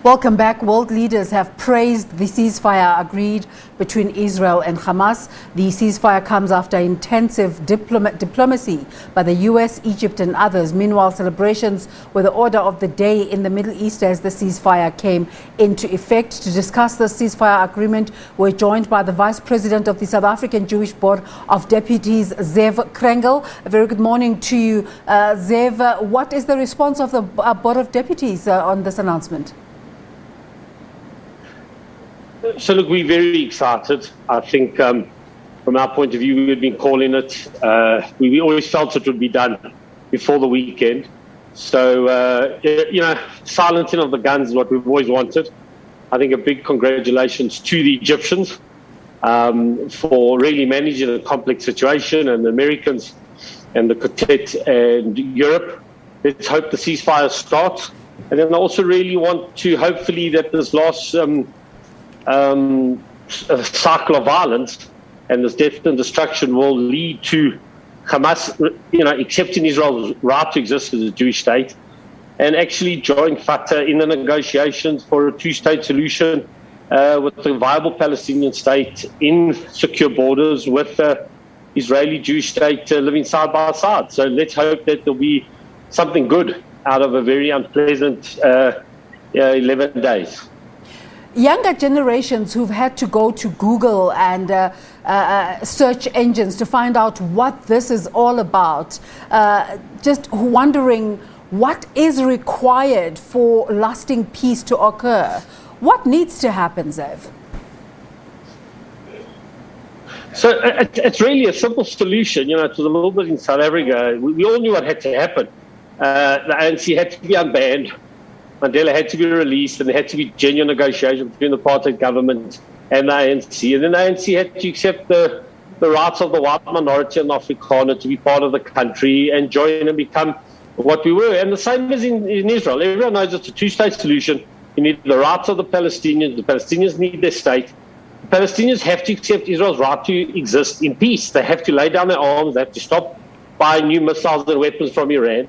Welcome back. World leaders have praised the ceasefire agreed between Israel and Hamas. The ceasefire comes after intensive diplomacy by the US, Egypt and others. Meanwhile, celebrations were the order of the day in the Middle East as the ceasefire came into effect. To discuss the ceasefire agreement, we're joined by the Vice President of the South African Jewish Board of Deputies, Zev Krengel. A very good morning to you, Zev. What is the response of the Board of Deputies on this announcement? So look, we're very excited. I think from our point of view, we had been calling it. We always felt it would be done before the weekend. So, silencing of the guns is what we've always wanted. I think a big congratulations to the Egyptians for really managing a complex situation, and the Americans and the Quartet and Europe. Let's hope the ceasefire starts. And then I also really want to hopefully that this last a cycle of violence and this death and destruction will lead to Hamas, accepting Israel's right to exist as a Jewish state and actually join Fatah in the negotiations for a two-state solution with a viable Palestinian state in secure borders with the Israeli Jewish state living side by side. So let's hope that there'll be something good out of a very unpleasant 11 days. Younger generations who've had to go to Google and search engines to find out what this is all about, just wondering what is required for lasting peace to occur. What needs to happen, Zev? So it's really a simple solution. It was a little bit in South Africa. We all knew what had to happen. The ANC had to be unbanned. Mandela had to be released, and there had to be genuine negotiation between the apartheid government and the ANC. And then the ANC had to accept the rights of the white minority and Afrikaner to be part of the country and join and become what we were. And the same is in Israel. Everyone knows it's a two-state solution. You need the rights of the Palestinians. The Palestinians need their state. The Palestinians have to accept Israel's right to exist in peace. They have to lay down their arms. They have to stop buying new missiles and weapons from Iran.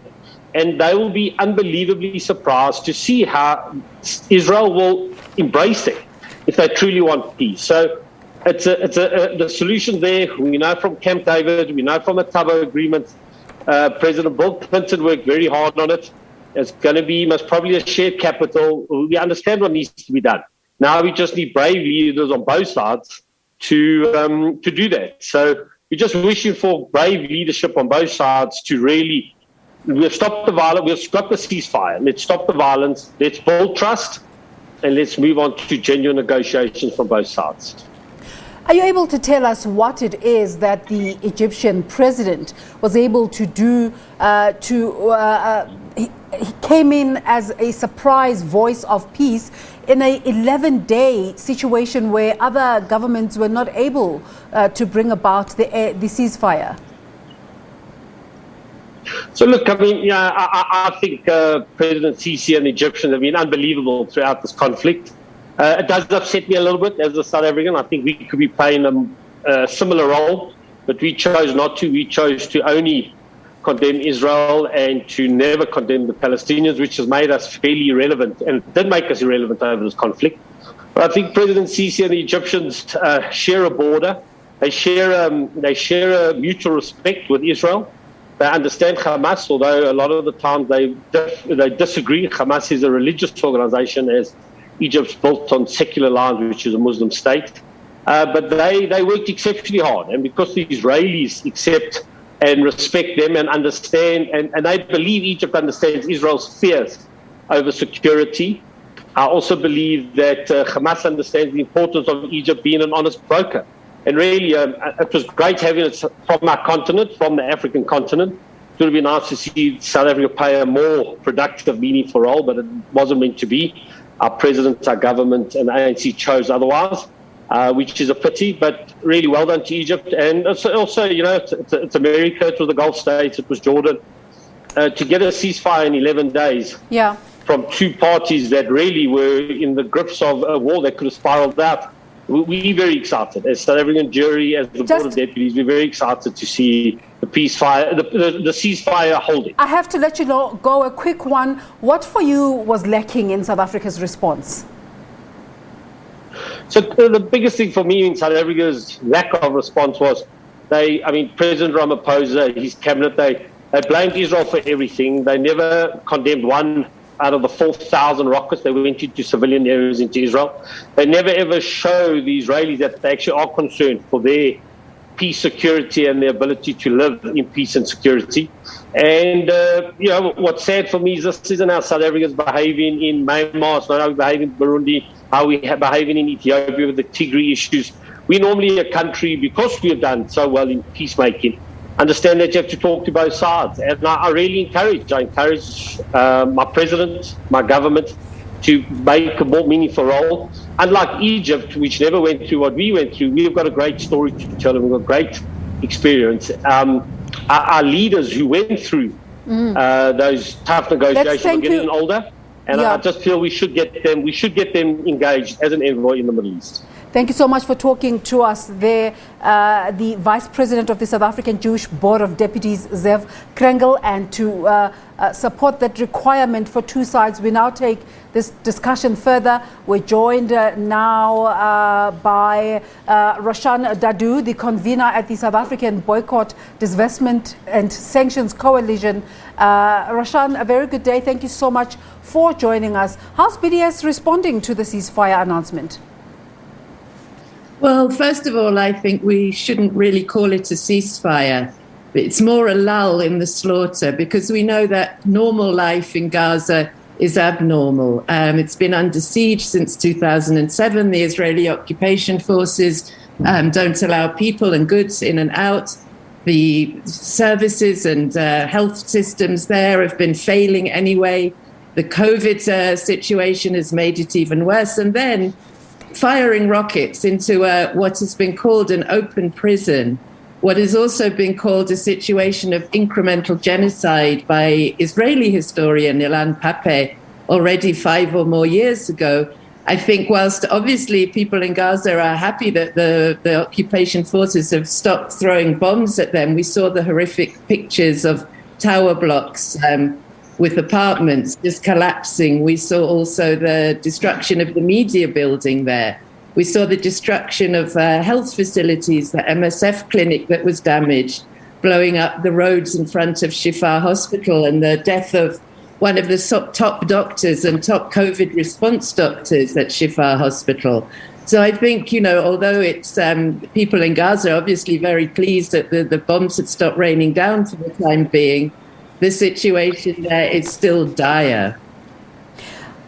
And they will be unbelievably surprised to see how Israel will embrace it if they truly want peace. So the solution there, we know from Camp David, we know from the Tabo agreement. President Bill Clinton worked very hard on it. It's going to be most probably a shared capital. We understand what needs to be done. Now we just need brave leaders on both sides to do that. So we're just wishing for brave leadership on both sides to really. We've stopped the violence. We've got the ceasefire. Let's stop the violence. Let's build trust, and let's move on to genuine negotiations from both sides. Are you able to tell us what it is that the Egyptian president was able to do? He came in as a surprise voice of peace in a 11-day situation where other governments were not able to bring about the ceasefire. So look, I think President Sisi and the Egyptians have been unbelievable throughout this conflict. It does upset me a little bit as a South African. I think we could be playing a similar role, but we chose not to. We chose to only condemn Israel and to never condemn the Palestinians, which has made us fairly irrelevant and did make us irrelevant over this conflict. But I think President Sisi and the Egyptians share a border. They share a mutual respect with Israel. They understand Hamas, although a lot of the time they disagree. Hamas is a religious organization, as Egypt's built on secular lines, which is a Muslim state. But they worked exceptionally hard. And because the Israelis accept and respect them and understand, and they believe Egypt understands Israel's fears over security, I also believe that Hamas understands the importance of Egypt being an honest broker. And really, it was great having it from our continent, from the African continent. It would have been nice to see South Africa play a more productive, meaningful role, but it wasn't meant to be. Our president, our government, and the ANC chose otherwise, which is a pity, but really well done to Egypt. And also, it's America, it was the Gulf states, it was Jordan. To get a ceasefire in 11 days from two parties that really were in the grips of a war that could have spiraled out. We're very excited. As South African jury, as the Board of Deputies, we're very excited to see the the ceasefire holding. I have to let you know, go a quick one. What for you was lacking in South Africa's response? So the biggest thing for me in South Africa's lack of response was President Ramaphosa, his cabinet, they blamed Israel for everything. They never condemned one out of the 4,000 rockets that went into civilian areas into Israel. They never ever show the Israelis that they actually are concerned for their peace, security, and their ability to live in peace and security. And, what's sad for me is this isn't how South Africa is behaving in Myanmar, it's not how we behave in Burundi, how we are behaving in Ethiopia with the Tigray issues. We're normally a country, because we have done so well in peacemaking, understand that you have to talk to both sides. And I really encourage my president, my government, to make a more meaningful role. Unlike Egypt, which never went through what we went through, we've got a great story to tell and we've got great experience. Our leaders who went through those tough negotiations are getting older, and I just feel we should get them engaged as an envoy in the Middle East. Thank you so much for talking to us there. The Vice President of the South African Jewish Board of Deputies, Zev Krengel, and to support that requirement for two sides, we now take this discussion further. We're joined now by Roshan Dadoo, the convener at the South African Boycott, Divestment and Sanctions Coalition. Roshan, a very good day. Thank you so much for joining us. How's BDS responding to the ceasefire announcement? Well, first of all, I think we shouldn't really call it a ceasefire. It's more a lull in the slaughter, because we know that normal life in Gaza is abnormal. It's been under siege since 2007. The Israeli occupation forces don't allow people and goods in and out. The services and health systems there have been failing anyway. The COVID situation has made it even worse. And then firing rockets into what has been called an open prison, what has also been called a situation of incremental genocide by Israeli historian Ilan Pappé already 5 or more years ago. I think whilst obviously people in Gaza are happy that the occupation forces have stopped throwing bombs at them, we saw the horrific pictures of tower blocks with apartments just collapsing. We saw also the destruction of the media building there. We saw the destruction of health facilities, the MSF clinic that was damaged, blowing up the roads in front of Shifa Hospital, and the death of one of the top doctors and top COVID response doctors at Shifa Hospital. So I think, although it's people in Gaza are obviously very pleased that the bombs had stopped raining down for the time being, the situation there is still dire.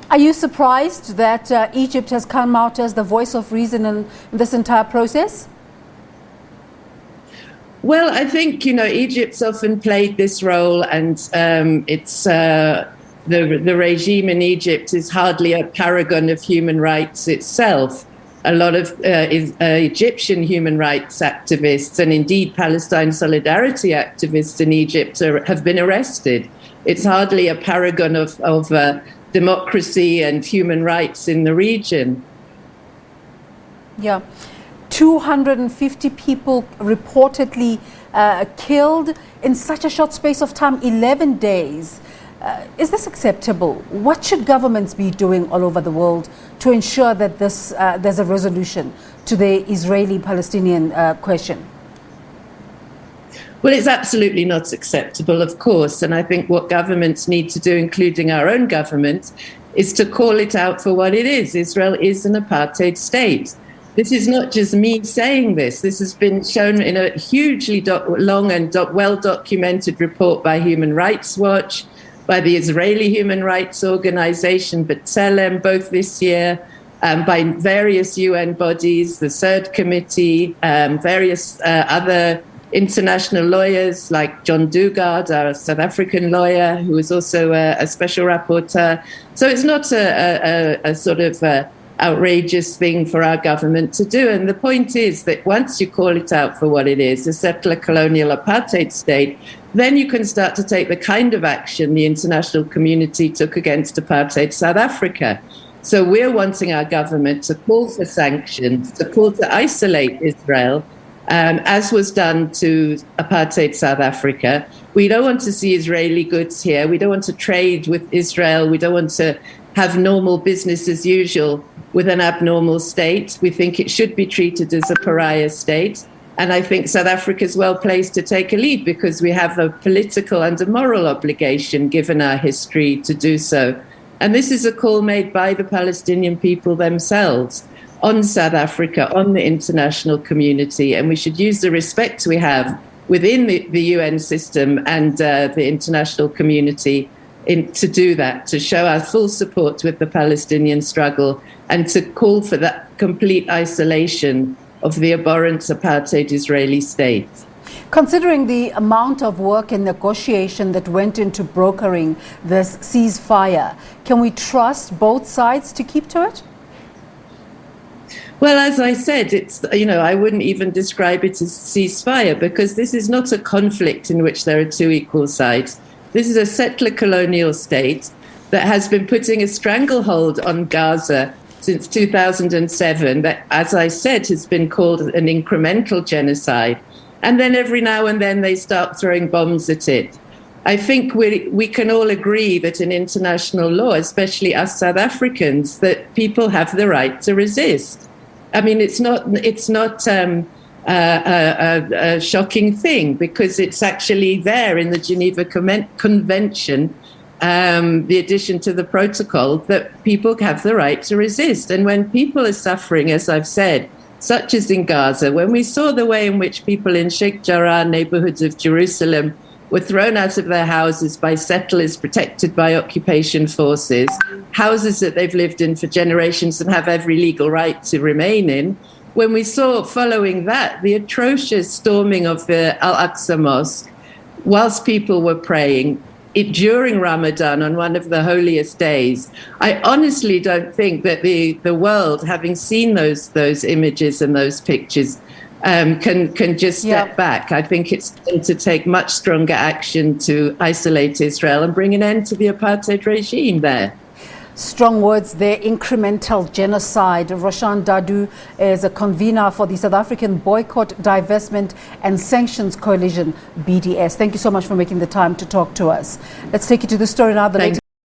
Are you surprised that Egypt has come out as the voice of reason in this entire process? Well, I think, Egypt's often played this role, and it's the regime in Egypt is hardly a paragon of human rights itself. A lot of Egyptian human rights activists and indeed Palestine solidarity activists in Egypt have been arrested. It's hardly a paragon of democracy and human rights in the region. Yeah. 250 people reportedly killed in such a short space of time, 11 days. Is this acceptable? What should governments be doing all over the world to ensure that there's a resolution to the Israeli-Palestinian question? Well, it's absolutely not acceptable, of course. And I think what governments need to do, including our own government, is to call it out for what it is. Israel is an apartheid state. This is not just me saying this. This has been shown in a hugely long and well-documented report by Human Rights Watch, by the Israeli human rights organization B'Tselem, both this year, by various UN bodies, the Third Committee, various other international lawyers like John Dugard, our South African lawyer, who is also a special rapporteur. So it's not a sort of outrageous thing for our government to do. And the point is that once you call it out for what it is, a settler colonial apartheid state, then you can start to take the kind of action the international community took against apartheid South Africa. So we're wanting our government to call for sanctions, to call to isolate Israel, as was done to apartheid South Africa. We don't want to see Israeli goods here. We don't want to trade with Israel. We don't want to have normal business as usual with an abnormal state. We think it should be treated as a pariah state. And I think South Africa is well placed to take a lead because we have a political and a moral obligation, given our history, to do so. And this is a call made by the Palestinian people themselves on South Africa, on the international community. And we should use the respect we have within the UN system and the international community to do that, to show our full support with the Palestinian struggle and to call for that complete isolation of the abhorrent apartheid Israeli state. Considering the amount of work and negotiation that went into brokering this ceasefire, can we trust both sides to keep to it? Well, as I said, I wouldn't even describe it as ceasefire because this is not a conflict in which there are two equal sides. This is a settler colonial state that has been putting a stranglehold on Gaza since 2007 that, as I said, has been called an incremental genocide. And then every now and then they start throwing bombs at it. I think we can all agree that in international law, especially us South Africans, that people have the right to resist. I mean, it's not a shocking thing because it's actually there in the Geneva Convention, the addition to the protocol, that people have the right to resist. And when people are suffering, as I've said, such as in Gaza, when we saw the way in which people in Sheikh Jarrah neighborhoods of Jerusalem were thrown out of their houses by settlers protected by occupation forces, houses that they've lived in for generations and have every legal right to remain in, when we saw following that the atrocious storming of the Al-Aqsa Mosque whilst people were praying, during Ramadan on one of the holiest days, I honestly don't think that the world, having seen those images and those pictures, can just step back. I think it's going to take much stronger action to isolate Israel and bring an end to the apartheid regime there. Strong words there, incremental genocide. Roshan Dadoo is a convener for the South African Boycott, Divestment and Sanctions Coalition, BDS. Thank you so much for making the time to talk to us. Let's take you to the story now.